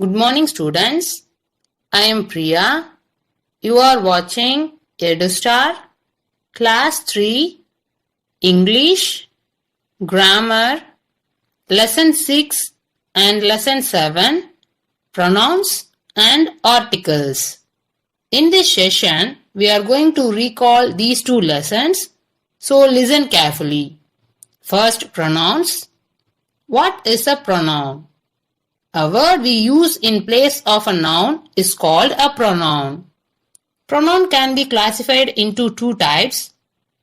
Good morning, students. I am Priya. You are watching EduStar, Class 3, English, Grammar, Lesson 6 and Lesson 7, Pronouns and Articles. In this session, we are going to recall these two lessons, so listen carefully. First, pronouns. What is a pronoun? A word we use in place of a noun is called a pronoun. Pronoun can be classified into two types.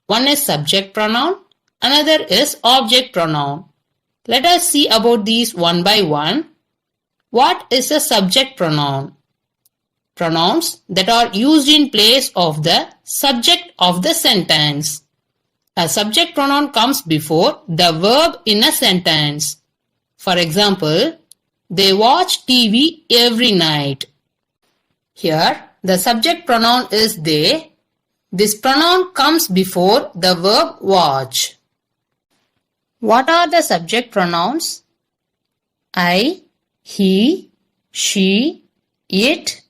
One is subject pronoun, another is object pronoun. Let us see about these one by one. What is a subject pronoun? Pronouns that are used in place of the subject of the sentence. A subject pronoun comes before the verb in a sentence. For example, they watch TV every night. Here, the subject pronoun is they. This pronoun comes before the verb watch. What are the subject pronouns? I, he, she, it,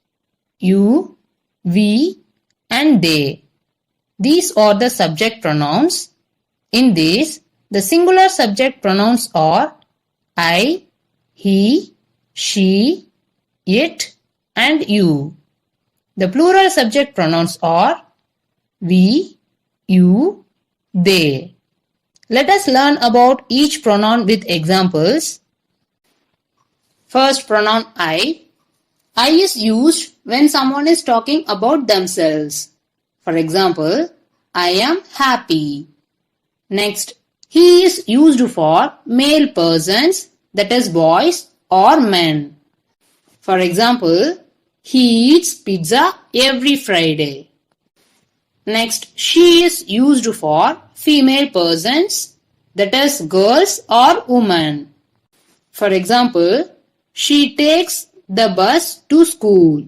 you, we, and they. These are the subject pronouns. In these, the singular subject pronouns are I, he, she, it, and you. The plural subject pronouns are we, you, they. Let us learn about each pronoun with examples. First, pronoun I. I is used when someone is talking about themselves. For example, I am happy. Next, he is used for male persons, that is boys or men. For example, he eats pizza every Friday. Next, she is used for female persons, that is girls or women. For example, she takes the bus to school.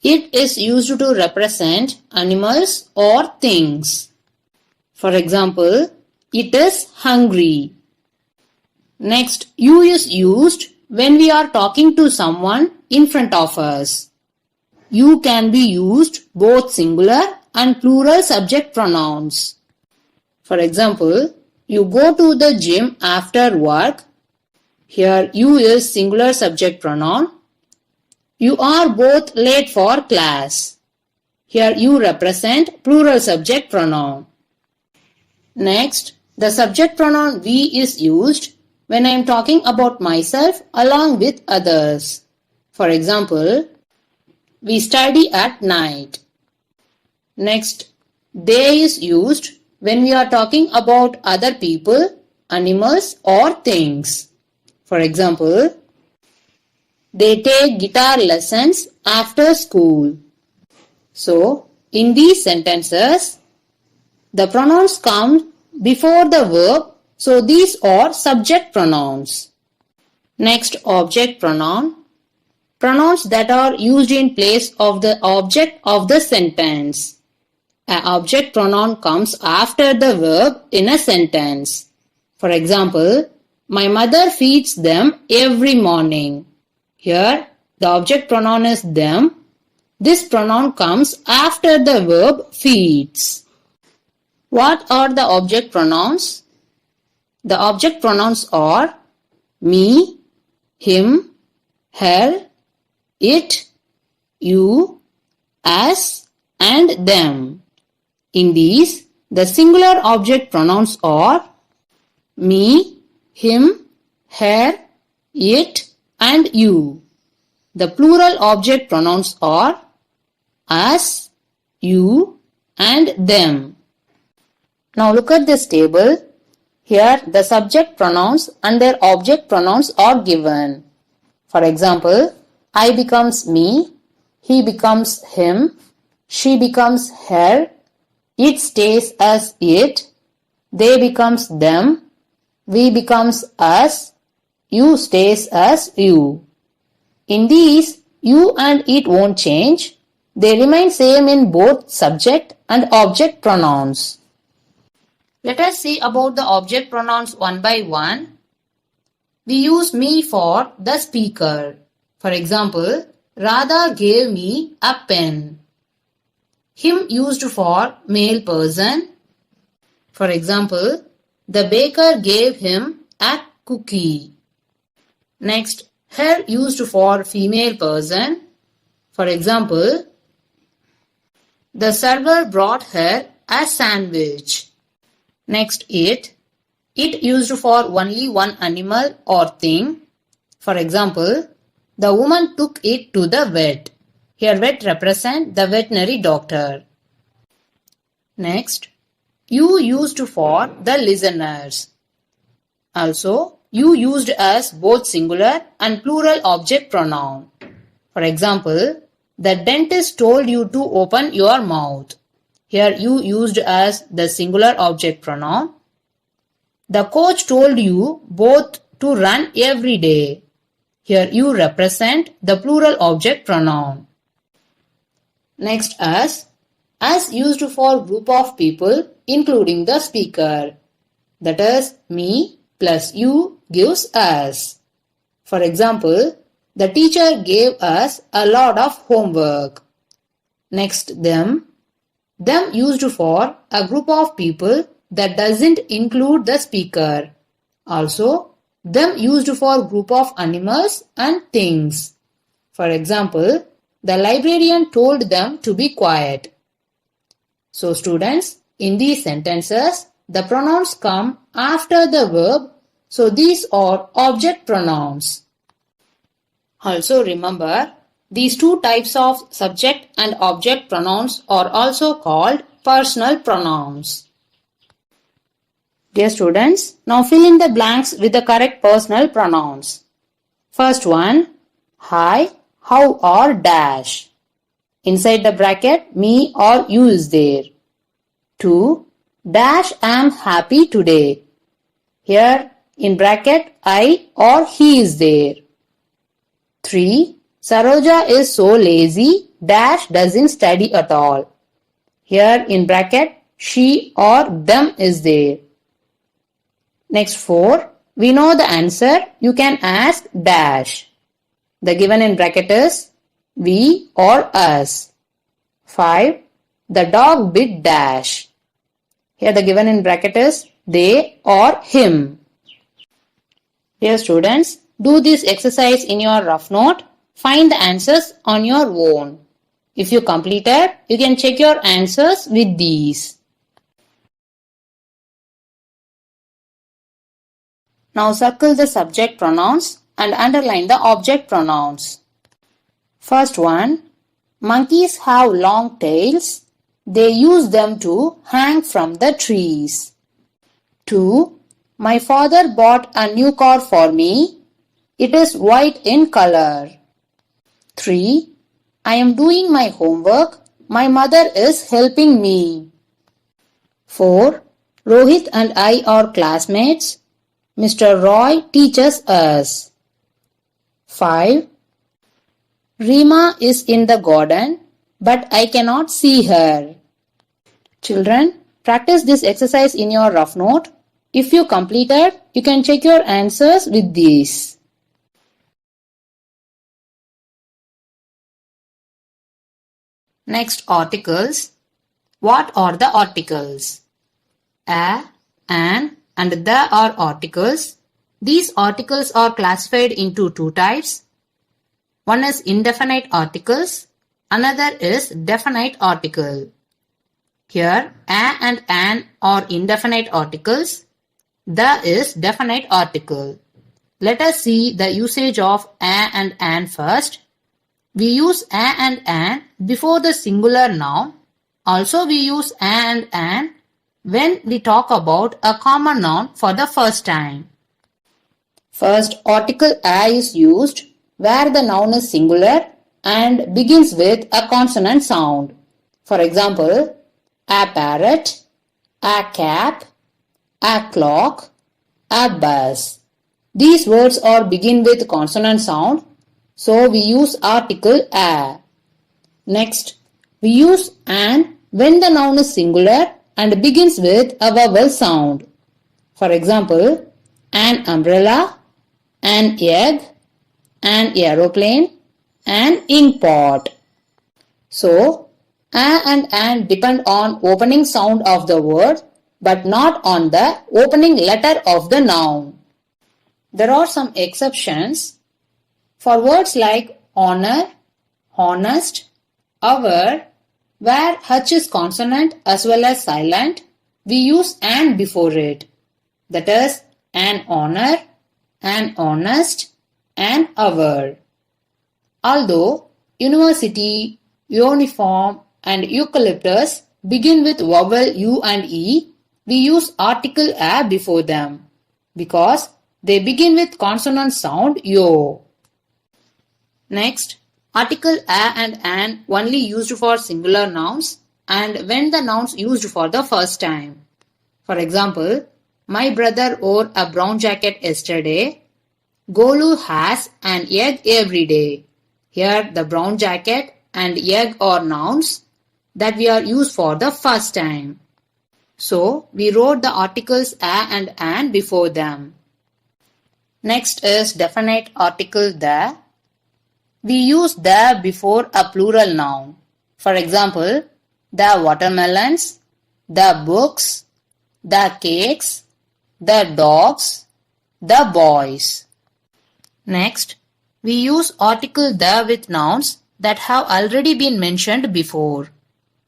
It is used to represent animals or things. For example, it is hungry. Next, you is used when we are talking to someone in front of us. You can be used both singular and plural subject pronouns. For example, you go to the gym after work. Here, you is singular subject pronoun. You are both late for class. Here, you represent plural subject pronoun. Next, the subject pronoun we is used when I am talking about myself along with others. For example, we study at night. Next, they is used when we are talking about other people, animals or things. For example, they take guitar lessons after school. So, in these sentences, the pronouns come before the verb, so these are subject pronouns. Next, object pronoun. Pronouns that are used in place of the object of the sentence. An object pronoun comes after the verb in a sentence. For example, my mother feeds them every morning. Here, the object pronoun is them. This pronoun comes after the verb feeds. What are the object pronouns? The object pronouns are me, him, her, it, you, us, and them. In these, the singular object pronouns are me, him, her, it, and you. The plural object pronouns are us, you, and them. Now look at this table. Here the subject pronouns and their object pronouns are given. For example, I becomes me, he becomes him, she becomes her, it stays as it, they becomes them, we becomes us, you stays as you. In these, you and it won't change. They remain same in both subject and object pronouns. Let us see about the object pronouns one by one. we use me for the speaker. For example, Radha gave me a pen. Him used for male person. For example, the baker gave him a cookie. Next, her used for female person. For example, the server brought her a sandwich. Next, it used for only one animal or thing. For example, the woman took it to the vet. Here vet represent the veterinary doctor. Next, you used for the listeners. Also, you used as both singular and plural object pronoun. For example, the dentist told you to open your mouth. Here you used as the singular object pronoun. The coach told you both to run every day. Here you represent the plural object pronoun. Next, as used for group of people including the speaker. That is, me plus you gives us. For example, the teacher gave us a lot of homework. Next, them used for a group of people that doesn't include the speaker. Also, them used for group of animals and things. For example, the librarian told them to be quiet. So students, in these sentences, the pronouns come after the verb, so these are object pronouns. Also remember, these two types of subject and object pronouns are also called personal pronouns. Dear students, now fill in the blanks with the correct personal pronouns. First one, hi, how or dash. Inside the bracket, me or you is there. 2. Dash am happy today. Here in bracket, I or he is there. 3. Saroja is so lazy, dash doesn't study at all. Here in bracket, she or them is there. Next 4. We know the answer, you can ask dash. The given in bracket is we or us. 5. The dog bit dash. Here the given in bracket is they or him. Dear students, do this exercise in your rough note. Find the answers on your own. If you completed, you can check your answers with these. Now circle the subject pronouns and underline the object pronouns. First one, monkeys have long tails. They use them to hang from the trees. 2. My father bought a new car for me. It is white in color. 3. I am doing my homework. My mother is helping me. 4. Rohit and I are classmates. Mr. Roy teaches us. 5. Rima is in the garden, but I cannot see her. Children, practice this exercise in your rough note. If you completed, you can check your answers with these. Next, articles. What are the articles? A, an, and the are articles. These articles are classified into two types. One is indefinite articles, another is definite article. Here, a and an are indefinite articles. The is definite article. Let us see the usage of a and an first. We use a and an before the singular noun. Also, we use a and an when we talk about a common noun for the first time. First, article a is used where the noun is singular and begins with a consonant sound. For example, a parrot, a cap, a clock, a bus. These words are begin with consonant sound, so we use article a. Next, we use an when the noun is singular and begins with a vowel sound. For example, an umbrella, an egg, an aeroplane, an ink pot. So, a and an depend on opening sound of the word but not on the opening letter of the noun. There are some exceptions. For words like honor, honest, our, where H is consonant as well as silent, we use an before it. That is, an honor, an honest, an our. Although university, uniform, and eucalyptus begin with vowel U and E, we use article a before them because they begin with consonant sound yo. Next, article a and an only used for singular nouns and when the nouns used for the first time. For example, my brother wore a brown jacket yesterday. Golu has an egg every day. Here the brown jacket and egg are nouns that we are used for the first time. So we wrote the articles a and an before them. Next is definite article the. We use the before a plural noun. For example, the watermelons, the books, the cakes, the dogs, the boys. Next, we use article the with nouns that have already been mentioned before.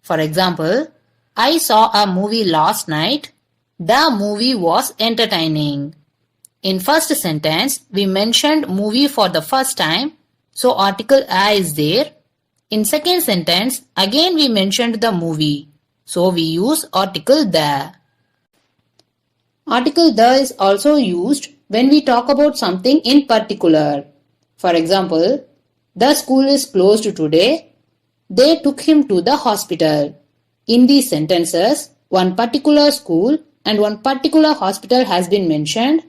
For example, I saw a movie last night. The movie was entertaining. In first sentence, we mentioned movie for the first time, so article a is there. In second sentence, again we mentioned the movie, so we use article the. Article the is also used when we talk about something in particular. For example, the school is closed today. They took him to the hospital. In these sentences, one particular school and one particular hospital has been mentioned,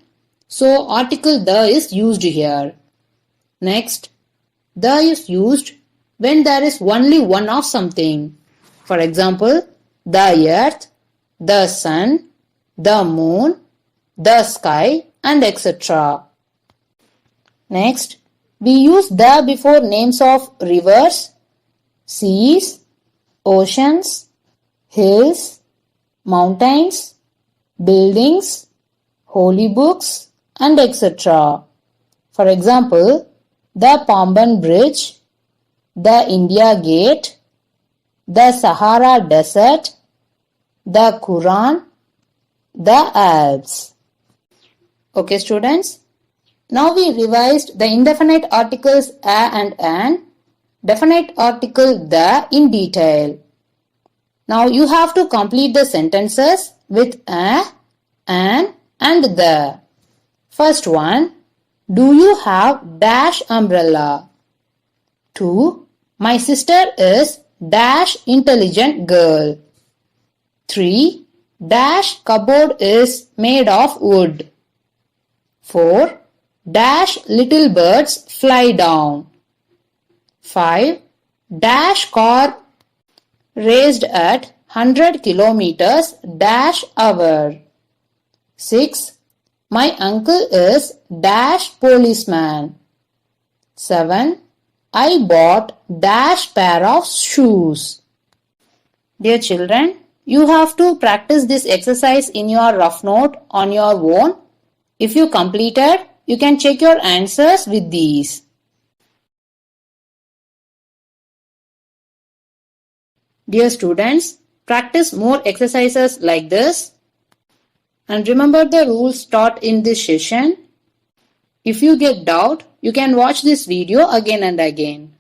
so article the is used here. Next, the is used when there is only one of something. For example, the earth, the sun, the moon, the sky, and etc. Next, we use the before names of rivers, seas, oceans, hills, mountains, buildings, holy books, and etc. For example, the Pamban Bridge, the India Gate, the Sahara Desert, the Quran, the Alps. Okay students, now we revised the indefinite articles a and an, definite article the in detail. Now you have to complete the sentences with a, an and the. First one, do you have dash umbrella? 2. My sister is dash intelligent girl. 3. Dash cupboard is made of wood. 4. Dash little birds fly down. 5. Dash car raced at 100 kilometers dash hour. 6. My uncle is dash policeman. 7. I bought dash pair of shoes. Dear children, you have to practice this exercise in your rough note on your own. If you completed, you can check your answers with these. Dear students, practice more exercises like this. And remember the rules taught in this session. If you get doubt, you can watch this video again and again.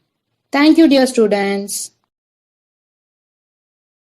Thank you, dear students.